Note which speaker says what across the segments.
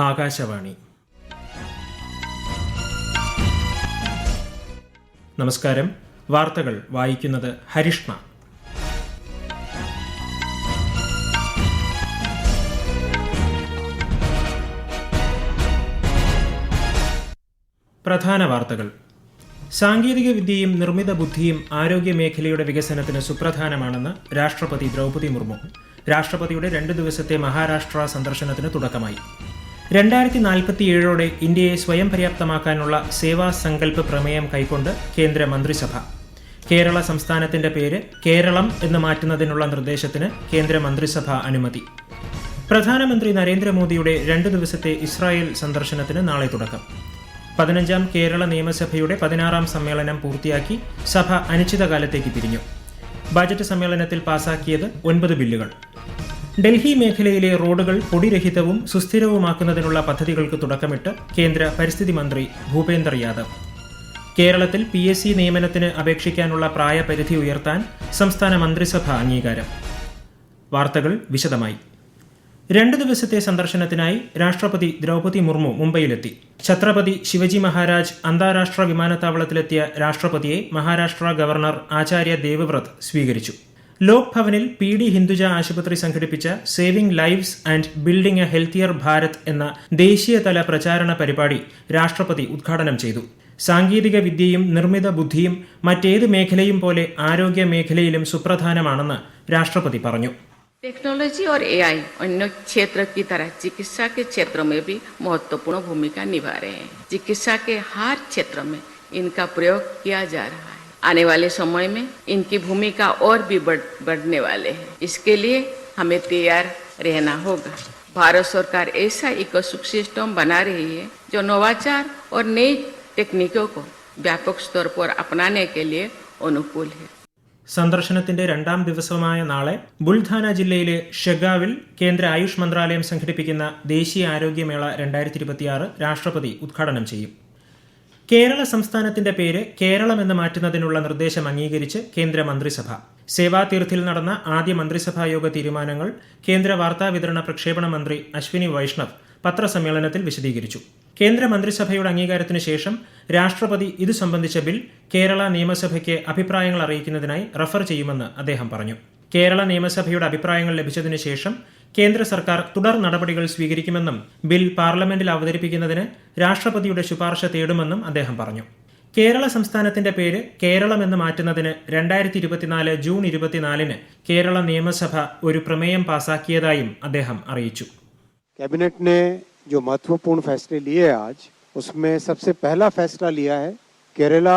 Speaker 1: ആകാശവാണി. നമസ്കാരം. വാർത്തകൾ വായിക്കുന്നത് ഹരിഷ്ണ. പ്രധാന വാർത്തകൾ. സാങ്കേതിക വിദ്യയും നിർമ്മിത ബുദ്ധിയും ആരോഗ്യ മേഖലയുടെ വികസനത്തിന് സുപ്രധാനമാണെന്ന് രാഷ്ട്രപതി ദ്രൗപദി മുർമു. രാഷ്ട്രപതിയുടെ 2 ദിവസത്തെ മഹാരാഷ്ട്ര സന്ദർശനത്തിന് തുടക്കമായി. 2047 ഇന്ത്യയെ സ്വയം പര്യാപ്തമാക്കാനുള്ള സേവാ സങ്കല്പ് പ്രമേയം കൈക്കൊണ്ട് കേന്ദ്ര മന്ത്രിസഭ. കേരള സംസ്ഥാനത്തിന്റെ പേര് കേരളം എന്ന് മാറ്റുന്നതിനുള്ള നിർദ്ദേശത്തിന് കേന്ദ്ര മന്ത്രിസഭ അനുമതി. പ്രധാനമന്ത്രി നരേന്ദ്രമോദിയുടെ 2 ദിവസത്തെ ഇസ്രായേൽ സന്ദർശനത്തിന് നാളെ തുടക്കം. 15ാം കേരള നിയമസഭയുടെ 16ാം സമ്മേളനം പൂർത്തിയാക്കി സഭ അനിശ്ചിതകാലത്തേക്ക് പിരിഞ്ഞു. ബജറ്റ് സമ്മേളനത്തിൽ പാസാക്കിയത് 9 ബില്ലുകൾ. ഡൽഹി മേഖലയിലെ റോഡുകൾ പൊടിരഹിതവും സുസ്ഥിരവുമാക്കുന്നതിനുള്ള പദ്ധതികൾക്ക് തുടക്കമിട്ട് കേന്ദ്ര പരിസ്ഥിതി മന്ത്രി ഭൂപേന്ദർ യാദവ്. കേരളത്തിൽ PSC നിയമനത്തിന് അപേക്ഷിക്കാനുള്ള പ്രായപരിധി ഉയർത്താൻ സംസ്ഥാന മന്ത്രിസഭ അംഗീകാരം. വാർത്തകൾ വിശദമായി. 2 ദിവസത്തെ സന്ദർശനത്തിനായി രാഷ്ട്രപതി ദ്രൗപദി മുർമു മുംബൈയിലെത്തി. ഛത്രപതി ശിവജി മഹാരാജ് അന്താരാഷ്ട്ര വിമാനത്താവളത്തിലെത്തിയ രാഷ്ട്രപതിയെ മഹാരാഷ്ട്ര ഗവർണർ ആചാര്യ ദേവവ്രത് സ്വീകരിച്ചു. ലോക് ഭവനിൽ PD ഹിന്ദുജ ആശുപത്രി സംഘടിപ്പിച്ച saving lives and building A healthier Bharat എന്ന ദേശീയതല പ്രചാരണ പരിപാടി രാഷ്ട്രപതി ഉദ്ഘാടനം ചെയ്തു. സാങ്കേതിക വിദ്യയും നിർമ്മിത ബുദ്ധിയും മറ്റേത് മേഖലയും പോലെ ആരോഗ്യ മേഖലയിലും സുപ്രധാനമാണെന്ന് രാഷ്ട്രപതി പറഞ്ഞു.
Speaker 2: टेक्नोलॉजी और AI अन्य क्षेत्र की तरह चिकित्सा के क्षेत्र में भी महत्वपूर्ण भूमिका निभा रहे हैं. चिकित्सा के हर क्षेत्र में इनका प्रयोग किया जा रहा है. आने वाले समय में इनकी भूमिका और भी बढ़ने वाले हैं. इसके लिए हमें तैयार रहना होगा. भारत सरकार ऐसा इकोसिस्टम बना रही है जो नवाचार और नई टेक्निकों को व्यापक स्तर पर अपनाने के लिए अनुकूल है.
Speaker 1: സന്ദർശനത്തിന്റെ 2ാം ദിവസമായ നാളെ ബുൽധാന ജില്ലയിലെ ഷെഗാവിൽ കേന്ദ്ര ആയുഷ് മന്ത്രാലയം സംഘടിപ്പിക്കുന്ന ദേശീയ ആരോഗ്യമേള 2026 രാഷ്ട്രപതി ഉദ്ഘാടനം ചെയ്യും. കേരള സംസ്ഥാനത്തിന്റെ പേര് കേരളം എന്ന് മാറ്റുന്നതിനുള്ള നിർദ്ദേശം അംഗീകരിച്ച് കേന്ദ്ര മന്ത്രിസഭ. സേവാതീർത്ഥിൽ നടന്ന ആദ്യ മന്ത്രിസഭാ യോഗ തീരുമാനങ്ങൾ കേന്ദ്ര വാർത്താവിതരണ പ്രക്ഷേപണ മന്ത്രി അശ്വിനി വൈഷ്ണവ് പത്രസമ്മേളനത്തിൽ വിശദീകരിച്ചു. കേന്ദ്ര മന്ത്രിസഭയുടെ അംഗീകാരത്തിനു ശേഷം രാഷ്ട്രപതി ഇതു സംബന്ധിച്ച ബിൽ കേരള നിയമസഭയ്ക്ക് അഭിപ്രായങ്ങൾ അറിയിക്കുന്നതിനായി റഫർ ചെയ്യുമെന്ന് അദ്ദേഹം പറഞ്ഞു. കേരള നിയമസഭയുടെ അഭിപ്രായങ്ങൾ ലഭിച്ചതിനു ശേഷം കേന്ദ്ര സർക്കാർ തുടർ നടപടികൾ സ്വീകരിക്കുമെന്നും ബിൽ പാർലമെന്റിൽ അവതരിപ്പിക്കുന്നതിന് രാഷ്ട്രപതിയുടെ ശുപാർശ തേടുമെന്നും അദ്ദേഹം പറഞ്ഞു. കേരള സംസ്ഥാനത്തിന്റെ പേര് കേരളം എന്ന് മാറ്റുന്നതിന് 2024 ജൂൺ 24 കേരള നിയമസഭ ഒരു പ്രമേയം പാസാക്കിയതായും അദ്ദേഹം അറിയിച്ചു.
Speaker 3: कैबिनेट ने जो महत्वपूर्ण फैसले लिए आज, उसमें सबसे पहला फैसला लिया है केरला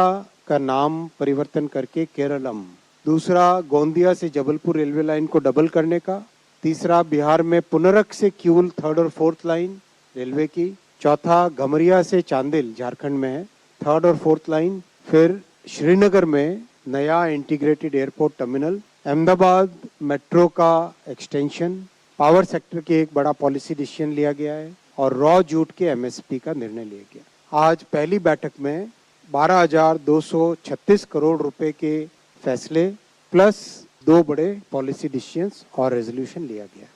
Speaker 3: का नाम परिवर्तन करके केरलम. दूसरा, गोंदिया से जबलपुर रेलवे लाइन को डबल करने का. तीसरा, बिहार में पुनरक से क्यूल 3rd और 4th लाइन रेलवे की. चौथा, घमरिया से चांदिल झारखंड में है 3rd और 4th लाइन. फिर श्रीनगर में नया integrated airport terminal. Ahmedabad metro का एक्सटेंशन. पावर सेक्टर के एक बड़ा पॉलिसी डिसीजन लिया गया है और रॉ जूट के MSP का निर्णय लिया गया. आज पहली बैठक में 12,236 करोड़ रुपए के फैसले प्लस 2 बड़े पॉलिसी डिसीजंस और रेजोल्यूशन लिया गया.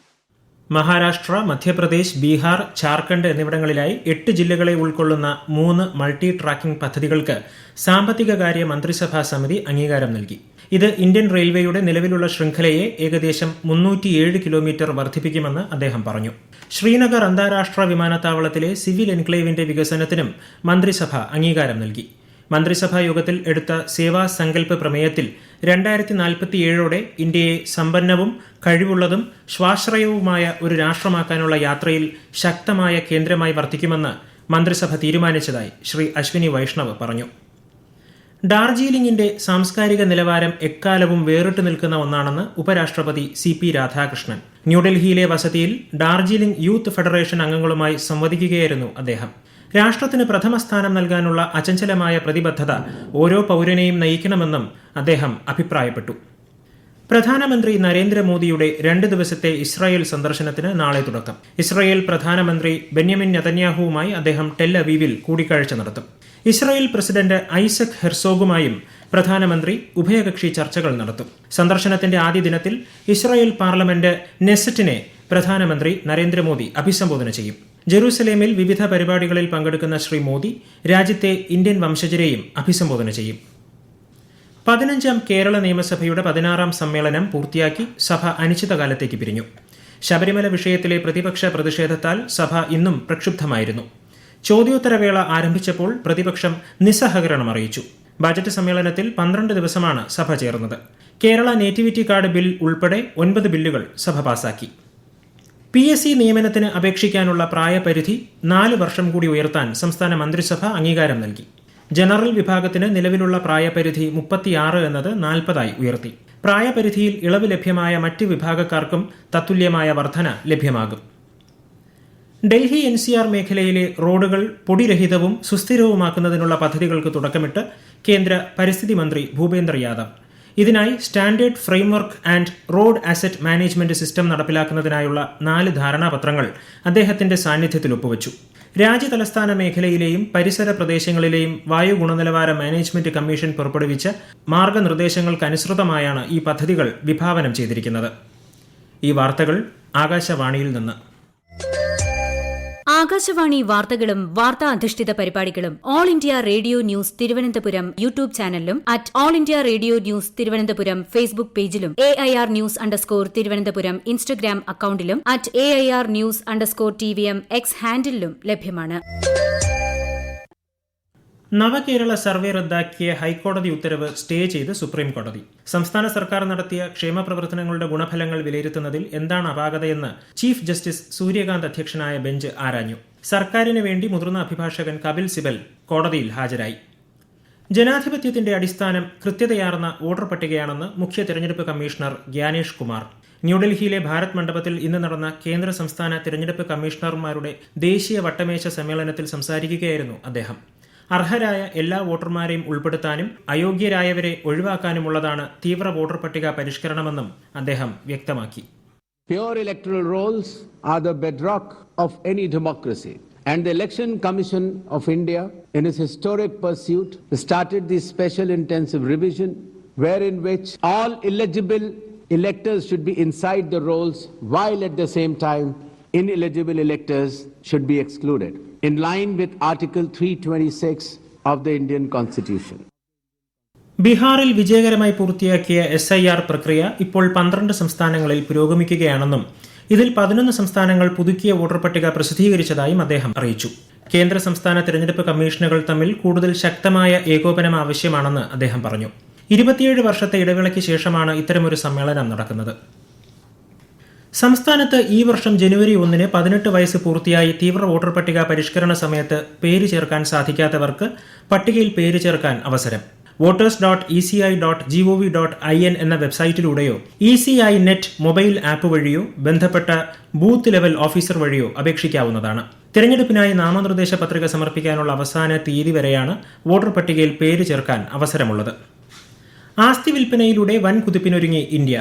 Speaker 1: മഹാരാഷ്ട്ര, മധ്യപ്രദേശ്, ബീഹാർ, ഝാർഖണ്ഡ് എന്നിവിടങ്ങളിലായി 8 ജില്ലകളെ ഉൾക്കൊള്ളുന്ന 3 മൾട്ടി ട്രാക്കിംഗ് പദ്ധതികൾക്ക് സാമ്പത്തികകാര്യ മന്ത്രിസഭാ സമിതി അംഗീകാരം നൽകി. ഇത് ഇന്ത്യൻ റെയിൽവേയുടെ നിലവിലുള്ള ശൃംഖലയെ ഏകദേശം 307 കിലോമീറ്റർ വർദ്ധിപ്പിക്കുമെന്ന് അദ്ദേഹം പറഞ്ഞു. ശ്രീനഗർ അന്താരാഷ്ട്ര വിമാനത്താവളത്തിലെ സിവിൽ എൻക്ലേവിന്റെ വികസനത്തിനും മന്ത്രിസഭ അംഗീകാരം നൽകി. മന്ത്രിസഭാ യോഗത്തിൽ എടുത്ത സേവാ സങ്കല്പ് പ്രമേയത്തിൽ 2047 ഇന്ത്യയെ സമ്പന്നവും കഴിവുള്ളതും സ്വാശ്രയവുമായ ഒരു രാഷ്ട്രമാക്കാനുള്ള യാത്രയിൽ ശക്തമായ കേന്ദ്രമായി വർത്തിക്കുമെന്ന് മന്ത്രിസഭ തീരുമാനിച്ചതായി ശ്രീ അശ്വിനി വൈഷ്ണവ് പറഞ്ഞു. ഡാർജിലിംഗിന്റെ സാംസ്കാരിക നിലവാരം എക്കാലവും വേറിട്ട് നിൽക്കുന്ന ഒന്നാണെന്ന് ഉപരാഷ്ട്രപതി CP രാധാകൃഷ്ണൻ. ന്യൂഡൽഹിയിലെ വസതിയിൽ ഡാർജിലിംഗ് യൂത്ത് ഫെഡറേഷൻ അംഗങ്ങളുമായി സംവദിക്കുകയായിരുന്നു അദ്ദേഹം. രാഷ്ട്രത്തിന് പ്രഥമ സ്ഥാനം നൽകാനുള്ള അചഞ്ചലമായ പ്രതിബദ്ധത ഓരോ പൗരനെയും നയിക്കണമെന്നും അദ്ദേഹം അഭിപ്രായപ്പെട്ടു. പ്രധാനമന്ത്രി നരേന്ദ്രമോദിയുടെ 2 ദിവസത്തെ ഇസ്രായേൽ സന്ദർശനത്തിന് നാളെ തുടക്കം. ഇസ്രായേൽ പ്രധാനമന്ത്രി ബെന്യാമിൻ നെതന്യാഹുവുമായി അദ്ദേഹം ടെൽ അവീവിൽ കൂടിക്കാഴ്ച നടത്തും. ഇസ്രായേൽ പ്രസിഡന്റ് ഐസക് ഹെർസോഗുമായും പ്രധാനമന്ത്രി ഉഭയകക്ഷി ചർച്ചകൾ നടത്തും. സന്ദർശനത്തിന്റെ ആദ്യ ദിനത്തിൽ ഇസ്രായേൽ പാർലമെന്റ് നെസറ്റിനെ പ്രധാനമന്ത്രി നരേന്ദ്രമോദി അഭിസംബോധന ചെയ്യും. ജെറൂസലേമിൽ വിവിധ പരിപാടികളിൽ പങ്കെടുക്കുന്ന ശ്രീ മോദി രാജ്യത്തെ ഇന്ത്യൻ വംശജരെയും അഭിസംബോധന ചെയ്യും. 15ാം കേരള നിയമസഭയുടെ 16ാം സമ്മേളനം പൂർത്തിയാക്കി സഭ അനിശ്ചിതകാലത്തേക്ക് പിരിഞ്ഞു. ശബരിമല വിഷയത്തിലെ പ്രതിപക്ഷ പ്രതിഷേധത്താൽ സഭ ഇന്നും പ്രക്ഷുബ്ധമായിരുന്നു. ചോദ്യോത്തരവേള ആരംഭിച്ചപ്പോൾ പ്രതിപക്ഷം നിസ്സഹകരണം അറിയിച്ചു. ബജറ്റ് സമ്മേളനത്തിൽ 12 ദിവസമാണ് സഭ ചേർന്നത്. കേരള നേറ്റിവിറ്റി കാർഡ് ബിൽ ഉൾപ്പെടെ 9 ബില്ലുകൾ സഭ പാസാക്കി. PSC നിയമനത്തിന് അപേക്ഷിക്കാനുള്ള പ്രായപരിധി 4 വർഷം കൂടി ഉയർത്താൻ സംസ്ഥാന മന്ത്രിസഭ അംഗീകാരം നൽകി. ജനറൽ വിഭാഗത്തിന് നിലവിലുള്ള പ്രായപരിധി 36 എന്നത് 40 ഉയർത്തി. പ്രായപരിധിയിൽ ഇളവ് ലഭ്യമായ മറ്റ് വിഭാഗക്കാർക്കും തത്തുല്യമായ വർധന ലഭ്യമാകും. ഡൽഹി NCR മേഖലയിലെ റോഡുകൾ പൊടിരഹിതവും സുസ്ഥിരവുമാക്കുന്നതിനുള്ള പദ്ധതികൾക്ക് തുടക്കമിട്ട് കേന്ദ്ര പരിസ്ഥിതി മന്ത്രി ഭൂപേന്ദ്ര യാദവ്. ഇതിനായി standard framework and road asset management system നടപ്പിലാക്കുന്നതിനായുള്ള 4 ധാരണാപത്രങ്ങൾ അദ്ദേഹത്തിന്റെ സാന്നിധ്യത്തിൽ ഒപ്പുവച്ചു. രാജ്യതലസ്ഥാന മേഖലയിലെയും പരിസര പ്രദേശങ്ങളിലെയും വായു ഗുണനിലവാര മാനേജ്മെന്റ് കമ്മീഷൻ പുറപ്പെടുവിച്ച മാർഗനിർദ്ദേശങ്ങൾക്കനുസൃതമായാണ് ഈ പദ്ധതികൾ വിഭാവനം ചെയ്തിരിക്കുന്നത്. ഈ വാർത്തകൾ ആകാശവാണിയിൽ നിന്ന്.
Speaker 4: ആകാശവാണി വാർത്തകളും വാർത്താ അധിഷ്ഠിത പരിപാടികളും All India Radio News Thiruvananthapuram YouTube ചാനലിലും All India Radio News Thiruvananthapuram Facebook പേജിലും AIR ന്യൂസ് _ ഇൻസ്റ്റഗ്രാം അക്കൌണ്ടിലും @AIR ന്യൂസ് _TVM X ഹാൻഡിലും ലഭ്യമാണ്.
Speaker 1: നവകേരള സർവേ റദ്ദാക്കിയ ഹൈക്കോടതി ഉത്തരവ് സ്റ്റേ ചെയ്ത് സുപ്രീം കോടതി. സംസ്ഥാന സർക്കാർ നടത്തിയ ക്ഷേമ പ്രവർത്തനങ്ങളുടെ ഗുണഫലങ്ങൾ വിലയിരുത്തുന്നതിൽ എന്താണ് അപാകതയെന്ന് ചീഫ് ജസ്റ്റിസ് സൂര്യകാന്ത് അധ്യക്ഷനായ ബെഞ്ച് ആരാഞ്ഞു. സർക്കാരിന് വേണ്ടി മുതിർന്ന അഭിഭാഷകൻ കപിൽ സിബൽ കോടതിയിൽ ഹാജരായി. ജനാധിപത്യത്തിന്റെ അടിസ്ഥാനം കൃത്യതയാർന്ന വോട്ടർ പട്ടികയാണെന്ന് മുഖ്യ തെരഞ്ഞെടുപ്പ് കമ്മീഷണർ ഗ്യാനേഷ് കുമാർ. ന്യൂഡൽഹിയിലെ ഭാരത് മണ്ഡപത്തിൽ ഇന്ന് നടന്ന കേന്ദ്ര സംസ്ഥാന തെരഞ്ഞെടുപ്പ് കമ്മീഷണർമാരുടെ ദേശീയ വട്ടമേശ സമ്മേളനത്തിൽ സംസാരിക്കുകയായിരുന്നു അദ്ദേഹം. അർഹരായ എല്ലാ വോട്ടർമാരെയും ഉൾപ്പെടുത്താനും അയോഗ്യരായവരെ ഒഴിവാക്കാനുമുള്ളതാണ് തീവ്ര വോട്ടർ പട്ടിക പരിഷ്കരണമെന്നും അദ്ദേഹം വ്യക്തമാക്കി.
Speaker 5: Pure electoral rolls are the bedrock of any democracy. And the Election Commission of India, in its historic pursuit, started this special intensive revision wherein which all eligible electors should be inside the rolls, while at the same time ineligible electors should be excluded, in line with Article 326 of the Indian Constitution.
Speaker 1: ബീഹാറിൽ വിജയകരമായി പൂർത്തിയാക്കിയ SIR പ്രക്രിയ ഇപ്പോൾ 12 സംസ്ഥാനങ്ങളിൽ പുരോഗമിക്കുകയാണെന്നും ഇതിൽ 11 സംസ്ഥാനങ്ങൾ പുതുക്കിയ വോട്ടർ പട്ടിക പ്രസിദ്ധീകരിച്ചതായും അദ്ദേഹം അറിയിച്ചു. കേന്ദ്ര സംസ്ഥാന തെരഞ്ഞെടുപ്പ് കമ്മീഷനുകൾ തമ്മിൽ കൂടുതൽ ശക്തമായ ഏകോപനം ആവശ്യമാണെന്ന് അദ്ദേഹം പറഞ്ഞു. 27 വർഷത്തെ ഇടവേളയ്ക്ക് ശേഷമാണ് ഇത്തരമൊരു സമ്മേളനം നടക്കുന്നത്. സംസ്ഥാനത്ത് ഈ വർഷം ജനുവരി 1 18 വയസ്സ് പൂർത്തിയായി തീവ്ര വോട്ടർ പട്ടിക പരിഷ്കരണ സമയത്ത് പേര് ചേർക്കാൻ സാധിക്കാത്തവർക്ക് പട്ടികയിൽ പേര് ചേർക്കാൻ അവസരം. voters.eci.gov.in എന്ന വെബ്സൈറ്റിലൂടെയോ ECI നെറ്റ് മൊബൈൽ ആപ്പ് വഴിയോ ബന്ധപ്പെട്ട ബൂത്ത് ലെവൽ ഓഫീസർ വഴിയോ അപേക്ഷിക്കാവുന്നതാണ്. തെരഞ്ഞെടുപ്പിനായി നാമനിർദ്ദേശ പത്രിക സമർപ്പിക്കാനുള്ള അവസാന തീയതി വരെയാണ് വോട്ടർ പട്ടികയിൽ പേര് ചേർക്കാൻ അവസരമുള്ളത്. ആസ്തി വിൽപ്പനയിലൂടെ വൻ കുതിപ്പിനൊരുങ്ങി ഇന്ത്യ.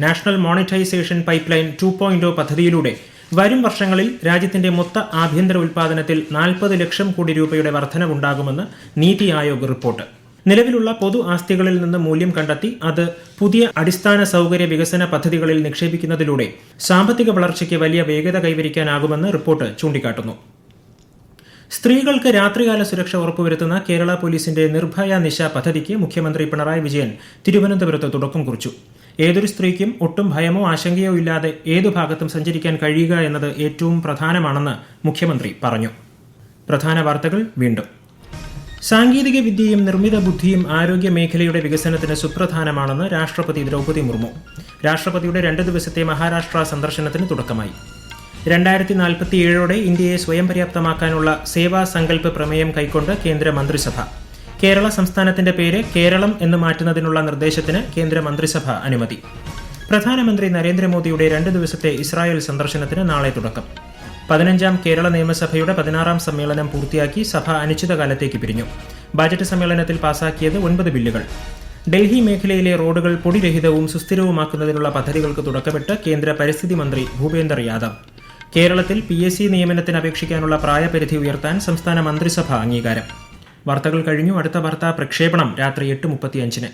Speaker 1: നാഷണൽ മോണിറ്റൈസേഷൻ പൈപ്പ്ലൈൻ 2.0 പദ്ധതിയിലൂടെ വരും വർഷങ്ങളിൽ രാജ്യത്തിന്റെ മൊത്ത ആഭ്യന്തര ഉൽപ്പാദനത്തിൽ 40 ലക്ഷം കോടി രൂപയുടെ വർധനവുണ്ടാകുമെന്ന് നീതി ആയോഗ് റിപ്പോർട്ട്. നിലവിലുള്ള പൊതു ആസ്തികളിൽ നിന്ന് മൂല്യം കണ്ടെത്തി അത് പുതിയ അടിസ്ഥാന സൗകര്യ വികസന പദ്ധതികളിൽ നിക്ഷേപിക്കുന്നതിലൂടെ സാമ്പത്തിക വളർച്ചയ്ക്ക് വലിയ വേഗത കൈവരിക്കാനാകുമെന്ന് റിപ്പോർട്ട് ചൂണ്ടിക്കാട്ടുന്നു. സ്ത്രീകൾക്ക് രാത്രികാല സുരക്ഷ ഉറപ്പുവരുത്തുന്ന കേരള പോലീസിന്റെ നിർഭയ നിശ പദ്ധതിക്ക് മുഖ്യമന്ത്രി പിണറായി വിജയൻ തിരുവനന്തപുരത്ത് തുടക്കം കുറിച്ചു. ഏതൊരു സ്ത്രീക്കും ഒട്ടും ഭയമോ ആശങ്കയോ ഇല്ലാതെ ഏതു ഭാഗത്തും സഞ്ചരിക്കാൻ കഴിയുക എന്നത് ഏറ്റവും പ്രധാനമാണെന്ന് മുഖ്യമന്ത്രി പറഞ്ഞു. പ്രധാന വാർത്തകൾ വീണ്ടും. സാങ്കേതിക വിദ്യയും നിർമ്മിത ബുദ്ധിയും ആരോഗ്യ മേഖലയുടെ വികസനത്തിന് സുപ്രധാനമാണെന്ന് രാഷ്ട്രപതി ദ്രൗപദി മുർമു. രാഷ്ട്രപതിയുടെ 2 ദിവസത്തെ മഹാരാഷ്ട്ര സന്ദർശനത്തിന് തുടക്കമായി. 2047 ഇന്ത്യയെ സ്വയം പര്യാപ്തമാക്കാനുള്ള സേവാ സങ്കല്പ് പ്രമേയം കൈക്കൊണ്ട് കേന്ദ്ര മന്ത്രിസഭ. കേരള സംസ്ഥാനത്തിന്റെ പേര് കേരളം എന്ന് മാറ്റുന്നതിനുള്ള നിർദ്ദേശത്തിന് കേന്ദ്ര മന്ത്രിസഭ അനുമതി. പ്രധാനമന്ത്രി നരേന്ദ്രമോദിയുടെ 2 ദിവസത്തെ ഇസ്രായേൽ സന്ദർശനത്തിന് നാളെ തുടക്കം. 15ാം കേരള നിയമസഭയുടെ 16ാം സമ്മേളനം പൂർത്തിയാക്കി സഭ അനിശ്ചിതകാലത്തേക്ക് പിരിഞ്ഞു. ബജറ്റ് സമ്മേളനത്തിൽ പാസാക്കിയത് 9 ബില്ലുകൾ. ഡൽഹി മേഖലയിലെ റോഡുകൾ പൊടിരഹിതവും സുസ്ഥിരവുമാക്കുന്നതിനുള്ള പദ്ധതികൾക്ക് തുടക്കമിട്ട് കേന്ദ്ര പരിസ്ഥിതി മന്ത്രി ഭൂപേന്ദർ യാദവ്. കേരളത്തിൽ PSC നിയമനത്തിന് അപേക്ഷിക്കാനുള്ള പ്രായപരിധി ഉയർത്താൻ സംസ്ഥാന മന്ത്രിസഭ അംഗീകാരം. വാർത്തകൾ കഴിഞ്ഞു. അടുത്ത വാർത്താ പ്രക്ഷേപണം രാത്രി 8:35.